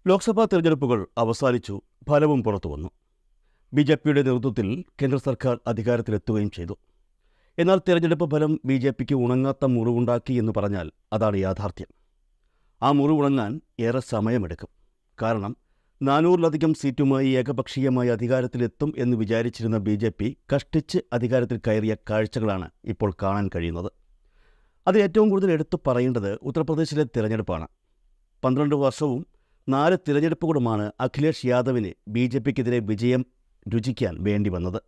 ലോക്സഭാ തെരഞ്ഞെടുപ്പുകൾ അവസാനിച്ചു, ഫലവും പുറത്തുവന്നു. ബി.ജെ.പിയുടെ നേതൃത്വത്തിൽ കേന്ദ്ര സർക്കാർ അധികാരത്തിലെത്തുകയും ചെയ്തു. എന്നാൽ തെരഞ്ഞെടുപ്പ് ഫലം ബി.ജെ.പിക്ക് ഉണങ്ങാത്ത മുറിവുണ്ടാക്കി എന്ന് പറഞ്ഞാൽ അതാണ് യാഥാർത്ഥ്യം. ആ മുറിവുണങ്ങാൻ ഏറെ സമയമെടുക്കും. കാരണം 400-ലധികം സീറ്റുമായി ഏകപക്ഷീയമായി അധികാരത്തിലെത്തും എന്ന് വിചാരിച്ചിരുന്ന ബി.ജെ.പി കഷ്ടിച്ച് അധികാരത്തിൽ കയറിയ കാഴ്ചകളാണ് ഇപ്പോൾ കാണാൻ കഴിയുന്നത്. അത് ഏറ്റവും കൂടുതൽ എടുത്തു പറയേണ്ടത് ഉത്തർപ്രദേശിലെ തിരഞ്ഞെടുപ്പാണ്. 12 വർഷവും 4 തിരഞ്ഞെടുപ്പുകളുമാണ് അഖിലേഷ് യാദവിന് ബി.ജെ.പിക്കെതിരെ വിജയം രുചിക്കാൻ വേണ്ടി വന്നത്.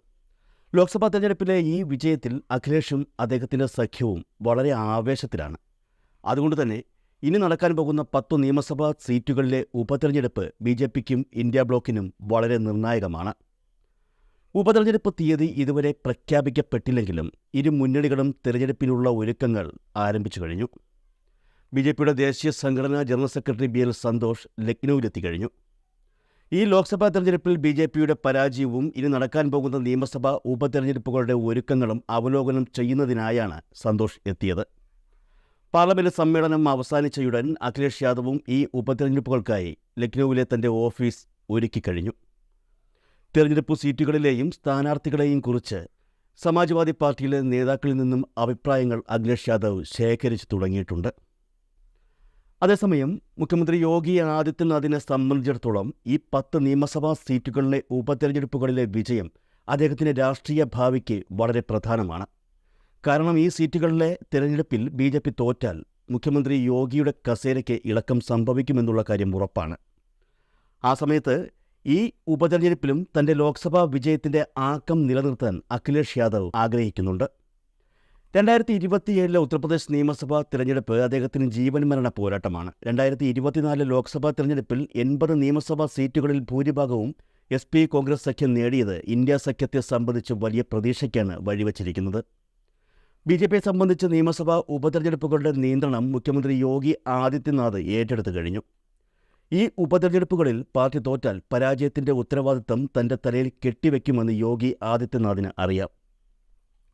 ലോക്സഭാ തെരഞ്ഞെടുപ്പിലെ ഈ വിജയത്തിൽ അഖിലേഷും അദ്ദേഹത്തിൻ്റെ സഖ്യവും വളരെ ആവേശത്തിലാണ്. അതുകൊണ്ട് തന്നെ ഇനി നടക്കാൻ പോകുന്ന 10 നിയമസഭാ സീറ്റുകളിലെ ഉപതെരഞ്ഞെടുപ്പ് ബി.ജെ.പിക്കും ഇന്ത്യ ബ്ലോക്കിനും വളരെ നിർണായകമാണ്. ഉപതെരഞ്ഞെടുപ്പ് തീയതി ഇതുവരെ പ്രഖ്യാപിക്കപ്പെട്ടില്ലെങ്കിലും ഇരു മുന്നണികളും തെരഞ്ഞെടുപ്പിനുള്ള ഒരുക്കങ്ങൾ ആരംഭിച്ചു കഴിഞ്ഞു. ബി.ജെ.പിയുടെ ദേശീയ സംഘടനാ ജനറൽ സെക്രട്ടറി ബി.എൽ. സന്തോഷ് ലക്നൌവിലെത്തിക്കഴിഞ്ഞു. ഈ ലോക്സഭാ തെരഞ്ഞെടുപ്പിൽ ബി.ജെ.പിയുടെ പരാജയവും ഇനി നടക്കാൻ പോകുന്ന നിയമസഭാ ഉപതെരഞ്ഞെടുപ്പുകളുടെ ഒരുക്കങ്ങളും അവലോകനം ചെയ്യുന്നതിനായാണ് സന്തോഷ് എത്തിയത്. പാർലമെന്റ് സമ്മേളനം അവസാനിച്ചയുടൻ അഖിലേഷ് യാദവും ഈ ഉപതെരഞ്ഞെടുപ്പുകൾക്കായി ലക്നൌവിലെ തന്റെ ഓഫീസ് ഒരുക്കിക്കഴിഞ്ഞു. തെരഞ്ഞെടുപ്പ് സീറ്റുകളിലെയും സ്ഥാനാർത്ഥികളെയും കുറിച്ച് സമാജ്വാദി പാർട്ടിയിലെ നേതാക്കളിൽ നിന്നും അഭിപ്രായങ്ങൾ അഖിലേഷ് യാദവ് ശേഖരിച്ചു തുടങ്ങിയിട്ടുണ്ട്. അതേസമയം മുഖ്യമന്ത്രി യോഗി ആദിത്യനാഥിനെ സംബന്ധിച്ചിടത്തോളം ഈ 10 നിയമസഭാ സീറ്റുകളിലെ ഉപതെരഞ്ഞെടുപ്പുകളിലെ വിജയം അദ്ദേഹത്തിൻ്റെ രാഷ്ട്രീയ ഭാവിക്ക് വളരെ പ്രധാനമാണ്. കാരണം ഈ സീറ്റുകളിലെ തിരഞ്ഞെടുപ്പിൽ ബി.ജെ.പി തോറ്റാൽ മുഖ്യമന്ത്രി യോഗിയുടെ കസേരയ്ക്ക് ഇളക്കം സംഭവിക്കുമെന്നുള്ള കാര്യം ഉറപ്പാണ്. ആ സമയത്ത് ഈ ഉപതെരഞ്ഞെടുപ്പിലും തൻ്റെ ലോക്സഭാ വിജയത്തിൻ്റെ ആക്കം നിലനിർത്താൻ അഖിലേഷ് യാദവ് ആഗ്രഹിക്കുന്നുണ്ട്. 2027 ഉത്തർപ്രദേശ് നിയമസഭാ തിരഞ്ഞെടുപ്പ് അദ്ദേഹത്തിന് ജീവൻ മരണ പോരാട്ടമാണ്. 2024 ലോക്സഭാ തിരഞ്ഞെടുപ്പിൽ 80 നിയമസഭാ സീറ്റുകളിൽ ഭൂരിഭാഗവും SP കോൺഗ്രസ് സഖ്യം നേടിയത് ഇന്ത്യ സഖ്യത്തെ സംബന്ധിച്ച് വലിയ പ്രതീക്ഷയ്ക്കാണ് വഴിവെച്ചിരിക്കുന്നത്. ബി.ജെ.പിയെ സംബന്ധിച്ച് നിയമസഭാ ഉപതെരഞ്ഞെടുപ്പുകളുടെ നിയന്ത്രണം മുഖ്യമന്ത്രി യോഗി ആദിത്യനാഥ് ഏറ്റെടുത്തു കഴിഞ്ഞു. ഈ ഉപതെരഞ്ഞെടുപ്പുകളിൽ പാർട്ടി തോറ്റാൽ പരാജയത്തിൻ്റെ ഉത്തരവാദിത്തം തൻ്റെ തലയിൽ കെട്ടിവെക്കുമെന്ന് യോഗി ആദിത്യനാഥിന് അറിയാം.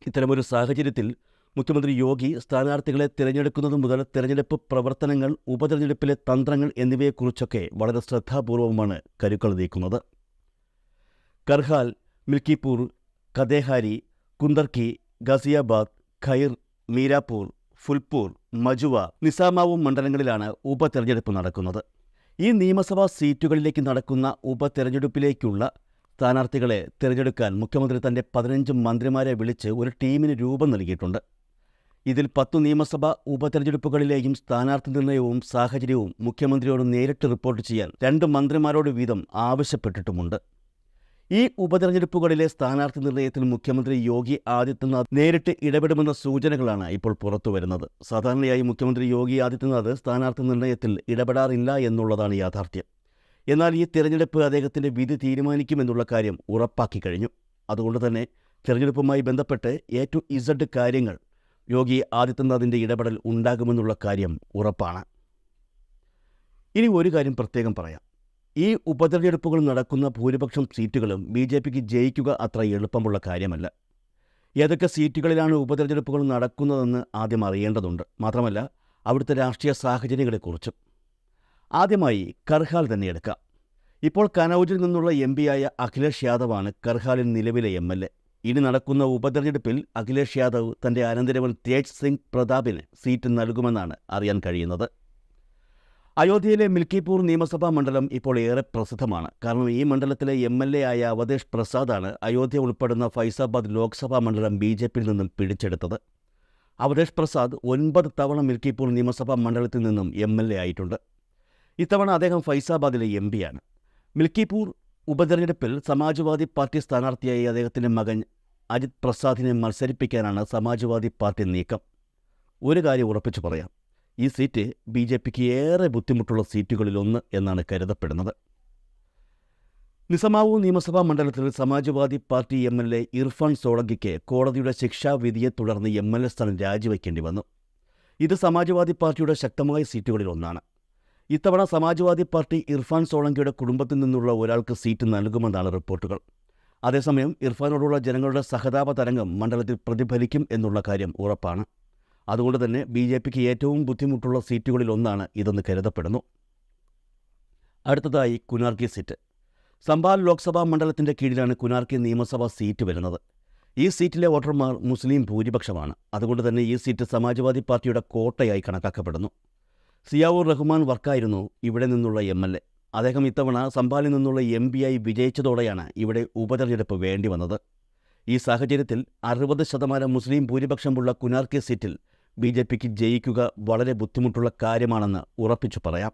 ഇത്തരമൊരു സാഹചര്യത്തിൽ മുഖ്യമന്ത്രി യോഗി സ്ഥാനാർത്ഥികളെ തിരഞ്ഞെടുക്കുന്നത് മുതൽ തിരഞ്ഞെടുപ്പ് പ്രവർത്തനങ്ങൾ, ഉപതെരഞ്ഞെടുപ്പിലെ തന്ത്രങ്ങൾ എന്നിവയെക്കുറിച്ചൊക്കെ വളരെ ശ്രദ്ധാപൂർവമാണ് കരുക്കൾ നീക്കുന്നത്. കർഹാൽ, മിൽക്കിപൂർ, കദേഹാരി, കുന്ദർക്കി, ഗസിയാബാദ്, ഖൈർ, മീരാപൂർ, ഫുൽപൂർ, മജുവ, നിസാമാവും മണ്ഡലങ്ങളിലാണ് ഉപതെരഞ്ഞെടുപ്പ് നടക്കുന്നത്. ഈ നിയമസഭാ സീറ്റുകളിലേക്ക് നടക്കുന്ന ഉപതെരഞ്ഞെടുപ്പിലേക്കുള്ള സ്ഥാനാർത്ഥികളെ തിരഞ്ഞെടുക്കാൻ മുഖ്യമന്ത്രി തൻ്റെ 15 മന്ത്രിമാരെ വിളിച്ച് ഒരു ടീമിന് രൂപം നൽകിയിട്ടുണ്ട്. ഇതിൽ 10 നിയമസഭാ ഉപതെരഞ്ഞെടുപ്പുകളിലെയും സ്ഥാനാർത്ഥി നിർണയവും സാഹചര്യവും മുഖ്യമന്ത്രിയോട് നേരിട്ട് റിപ്പോർട്ട് ചെയ്യാൻ 2 മന്ത്രിമാരോട് വീതം ആവശ്യപ്പെട്ടിട്ടുമുണ്ട്. ഈ ഉപതെരഞ്ഞെടുപ്പുകളിലെ സ്ഥാനാർത്ഥി നിർണയത്തിൽ മുഖ്യമന്ത്രി യോഗി ആദിത്യനാഥ് നേരിട്ട് ഇടപെടുമെന്ന സൂചനകളാണ് ഇപ്പോൾ പുറത്തുവരുന്നത്. സാധാരണയായി മുഖ്യമന്ത്രി യോഗി ആദിത്യനാഥ് സ്ഥാനാർത്ഥി നിർണയത്തിൽ ഇടപെടാറില്ല എന്നുള്ളതാണ് യാഥാർത്ഥ്യം. എന്നാൽ ഈ തിരഞ്ഞെടുപ്പ് അദ്ദേഹത്തിൻ്റെ വിധി തീരുമാനിക്കുമെന്നുള്ള കാര്യം ഉറപ്പാക്കി കഴിഞ്ഞു. അതുകൊണ്ട് തന്നെ തിരഞ്ഞെടുപ്പുമായി ബന്ധപ്പെട്ട് A to Z കാര്യങ്ങൾ യോഗി ആദിത്യനാഥിൻ്റെ ഇടപെടൽ ഉണ്ടാകുമെന്നുള്ള കാര്യം ഉറപ്പാണ്. ഇനി ഒരു കാര്യം പ്രത്യേകം പറയാം. ഈ ഉപതെരഞ്ഞെടുപ്പുകൾ നടക്കുന്ന ഭൂരിപക്ഷം സീറ്റുകളും ബി.ജെ.പിക്ക് ജയിക്കുക അത്ര എളുപ്പമുള്ള കാര്യമല്ല. ഏതൊക്കെ സീറ്റുകളിലാണ് ഉപതെരഞ്ഞെടുപ്പുകൾ നടക്കുന്നതെന്ന് ആദ്യം അറിയേണ്ടതുണ്ട്. മാത്രമല്ല അവിടുത്തെ രാഷ്ട്രീയ സാഹചര്യങ്ങളെക്കുറിച്ചും. ആദ്യമായി കർഹാൽ തന്നെ എടുക്കാം. ഇപ്പോൾ കനൌജിൽ നിന്നുള്ള MP-യായ അഖിലേഷ് യാദവാണ് കർഹാലിൽ നിലവിലെ MLA. ഇനി നടക്കുന്ന ഉപതെരഞ്ഞെടുപ്പിൽ അഖിലേഷ് യാദവ് തൻ്റെ അനന്തരവൻ തേജ് സിംഗ് പ്രതാപിന് സീറ്റ് നൽകുമെന്നാണ് അറിയാൻ കഴിയുന്നത്. അയോധ്യയിലെ മിൽക്കിപൂർ നിയമസഭാ മണ്ഡലം ഇപ്പോൾ ഏറെ പ്രസിദ്ധമാണ്. കാരണം ഈ മണ്ഡലത്തിലെ MLA ആയ അവധേഷ് പ്രസാദാണ് അയോധ്യ ഉൾപ്പെടുന്ന ഫൈസാബാദ് ലോക്സഭാ മണ്ഡലം ബി.ജെ.പിയിൽ നിന്നും പിടിച്ചെടുത്തത്. അവധേഷ് പ്രസാദ് 9 തവണ മിൽക്കിപൂർ നിയമസഭാ മണ്ഡലത്തിൽ നിന്നും MLA ആയിട്ടുണ്ട്. ഇത്തവണ അദ്ദേഹം ഫൈസാബാദിലെ MP-യാണ്. മിൽക്കിപൂർ ഉപതെരഞ്ഞെടുപ്പിൽ സമാജ്വാദി പാർട്ടി സ്ഥാനാർത്ഥിയായി അദ്ദേഹത്തിൻ്റെ മകൻ അജിത് പ്രസാദിനെ മത്സരിപ്പിക്കാനാണ് സമാജ്വാദി പാർട്ടി നീക്കം. ഒരു കാര്യം ഉറപ്പിച്ചു പറയാം, ഈ സീറ്റ് ബി.ജെ.പിക്ക് ഏറെ ബുദ്ധിമുട്ടുള്ള സീറ്റുകളിലൊന്ന് എന്നാണ് കരുതപ്പെടുന്നത്. നിസാമാവൂ നിയമസഭാ മണ്ഡലത്തിൽ സമാജ്വാദി പാർട്ടി MLA ഇർഫാൻ സോളങ്കിക്ക് കോടതിയുടെ ശിക്ഷാവിധിയെ തുടർന്ന് MLA സ്ഥാനം രാജിവെക്കേണ്ടി വന്നു. ഇത് സമാജ്വാദി പാർട്ടിയുടെ ശക്തമായ സീറ്റുകളിലൊന്നാണ്. ഇത്തവണ സമാജ്വാദി പാർട്ടി ഇർഫാൻ സോളങ്കിയുടെ കുടുംബത്തിൽ നിന്നുള്ള ഒരാൾക്ക് സീറ്റ് നൽകുമെന്നാണ് റിപ്പോർട്ടുകൾ. അതേസമയം ഇർഫാനോടുള്ള ജനങ്ങളുടെ സഹതാപ തരംഗം മണ്ഡലത്തിൽ പ്രതിഫലിക്കും എന്നുള്ള കാര്യം ഉറപ്പാണ്. അതുകൊണ്ട് തന്നെ ബി.ജെ.പിക്ക് ഏറ്റവും ബുദ്ധിമുട്ടുള്ള സീറ്റുകളിലൊന്നാണ് ഇതെന്ന് കരുതപ്പെടുന്നു. അടുത്തതായി കുനാർക്കി സീറ്റ്. സംഭാൽ ലോക്സഭാ മണ്ഡലത്തിൻ്റെ കീഴിലാണ് കുനാർക്കി നിയമസഭാ സീറ്റ് വരുന്നത്. ഈ സീറ്റിലെ വോട്ടർമാർ മുസ്ലിം ഭൂരിപക്ഷമാണ്. അതുകൊണ്ട് തന്നെ ഈ സീറ്റ് സമാജ്വാദി പാർട്ടിയുടെ കോട്ടയായി കണക്കാക്കപ്പെടുന്നു. സിയാവുർ റഹ്മാൻ വർക്കായിരുന്നു ഇവിടെ നിന്നുള്ള MLA. അദ്ദേഹം ഇത്തവണ സംഭാലിൽ നിന്നുള്ള MP ആയി വിജയിച്ചതോടെയാണ് ഇവിടെ ഉപതെരഞ്ഞെടുപ്പ് വേണ്ടി വന്നത്. ഈ സാഹചര്യത്തിൽ 60% മുസ്ലിം ഭൂരിപക്ഷമുള്ള കുനാർക്കി സീറ്റിൽ BJPക്ക് ജയിക്കുക വളരെ ബുദ്ധിമുട്ടുള്ള കാര്യമാണെന്ന് ഉറപ്പിച്ചു പറയാം.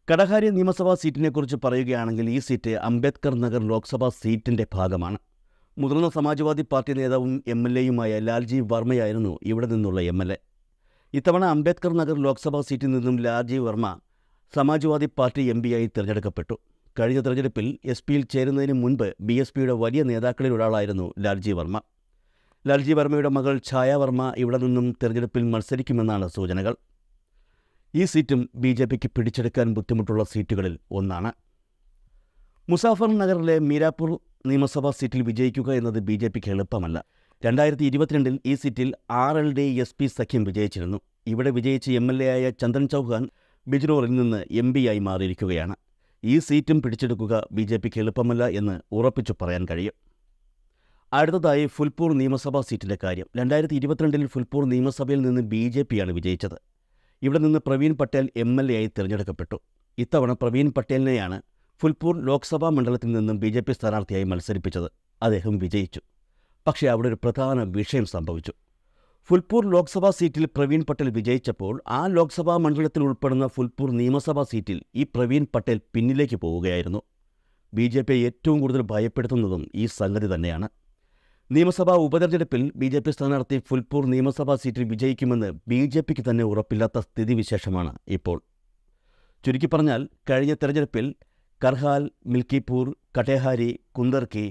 കടഹാരി നിയമസഭാ സീറ്റിനെക്കുറിച്ച് പറയുകയാണെങ്കിൽ ഈ സീറ്റ് അംബേദ്കർ നഗർ ലോക്സഭാ സീറ്റിൻ്റെ ഭാഗമാണ്. മുതിർന്ന സമാജ്വാദി പാർട്ടി നേതാവും MLAയുമായ ലാൽജി വർമ്മയായിരുന്നു ഇവിടെ നിന്നുള്ള MLA. ഇത്തവണ അംബേദ്കർ നഗർ ലോക്സഭാ സീറ്റിൽ നിന്നും ലാൽജി വർമ്മ സമാജ്വാദി പാർട്ടി MP ആയി തിരഞ്ഞെടുക്കപ്പെട്ടു. കഴിഞ്ഞ തെരഞ്ഞെടുപ്പിൽ SP-യിൽ ചേരുന്നതിന് മുൻപ് BSPയുടെ വലിയ നേതാക്കളിൽ ഒരാളായിരുന്നു ലാൽജി വർമ്മ. ലാൽജി വർമ്മയുടെ മകൾ ഛായ വർമ്മ ഇവിടെ നിന്നും തെരഞ്ഞെടുപ്പിൽ മത്സരിക്കുമെന്നാണ് സൂചനകൾ. ഈ സീറ്റും BJPക്ക് പിടിച്ചെടുക്കാൻ ബുദ്ധിമുട്ടുള്ള സീറ്റുകളിൽ ഒന്നാണ്. മുസാഫർ നഗറിലെ മീരാപൂർ നിയമസഭാ സീറ്റിൽ വിജയിക്കുക എന്നത് BJPക്ക് എളുപ്പമല്ല. 2022 ഈ സീറ്റിൽ RLD SP സഖ്യം വിജയിച്ചിരുന്നു. ഇവിടെ വിജയിച്ച MLA ആയ ചന്ദൻ ചൗഹാൻ ബിജ്നോറിൽ നിന്ന് MP ആയി മാറിയിരിക്കുകയാണ്. ഈ സീറ്റും പിടിച്ചെടുക്കുക BJPക്ക് എളുപ്പമല്ല എന്ന് ഉറപ്പിച്ചു പറയാൻ കഴിയും. അടുത്തതായി ഫുൽപൂർ നിയമസഭാ സീറ്റിൻ്റെ കാര്യം. 2022 ഫുൽപൂർ നിയമസഭയിൽ നിന്ന് BJPയാണ് വിജയിച്ചത്. ഇവിടെ നിന്ന് പ്രവീൺ പട്ടേൽ MLA ആയി തിരഞ്ഞെടുക്കപ്പെട്ടു. ഇത്തവണ പ്രവീൺ പട്ടേലിനെയാണ് ഫുൽപൂർ ലോക്സഭാ മണ്ഡലത്തിൽ നിന്നും BJP സ്ഥാനാർത്ഥിയായി മത്സരിപ്പിച്ചത്. അദ്ദേഹം വിജയിച്ചു. പക്ഷേ അവിടെ ഒരു പ്രധാന വിഷയം സംഭവിച്ചു. ഫുൽപൂർ ലോക്സഭാ സീറ്റിൽ പ്രവീൺ പട്ടേൽ വിജയിച്ചപ്പോൾ ആ ലോക്സഭാ മണ്ഡലത്തിൽ ഉൾപ്പെടുന്ന ഫുൽപൂർ നിയമസഭാ സീറ്റിൽ ഈ പ്രവീൺ പട്ടേൽ പിന്നിലേക്ക് പോവുകയായിരുന്നു. BJPയെ ഏറ്റവും കൂടുതൽ ഭയപ്പെടുത്തുന്നതും ഈ സംഗതി തന്നെയാണ്. നിയമസഭാ ഉപതെരഞ്ഞെടുപ്പിൽ BJP സ്ഥാനാർത്ഥി ഫുൽപൂർ നിയമസഭാ സീറ്റിൽ വിജയിക്കുമെന്ന് BJPക്ക് തന്നെ ഉറപ്പില്ലാത്ത സ്ഥിതിവിശേഷമാണ് ഇപ്പോൾ. ചുരുക്കി പറഞ്ഞാൽ കഴിഞ്ഞ തെരഞ്ഞെടുപ്പിൽ കർഹാൽ, മിൽക്കിപൂർ, കട്ടേഹാരി, കുന്ദർക്കി,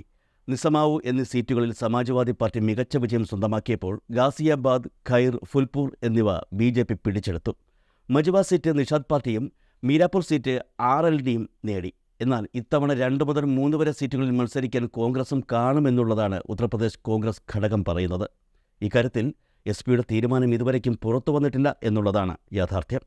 നിസമാവു എന്നീ സീറ്റുകളിൽ സമാജ്വാദി പാർട്ടി മികച്ച വിജയം സ്വന്തമാക്കിയപ്പോൾ ഗാസിയാബാദ്, ഖൈർ, ഫുൽപൂർ എന്നിവ BJP പിടിച്ചെടുത്തു. മജുവ സീറ്റ് നിഷാദ് പാർട്ടിയും മീരാപൂർ സീറ്റ് RLDയും നേടി. എന്നാൽ ഇത്തവണ 2 മുതൽ 3 വരെ സീറ്റുകളിൽ മത്സരിക്കാൻ കോൺഗ്രസും കാണുമെന്നുള്ളതാണ് ഉത്തർപ്രദേശ് കോൺഗ്രസ് ഘടകം പറയുന്നത്. ഇക്കാര്യത്തിൽ SP-യുടെ തീരുമാനം ഇതുവരയ്ക്കും പുറത്തു വന്നിട്ടില്ല എന്നുള്ളതാണ് യാഥാർത്ഥ്യം.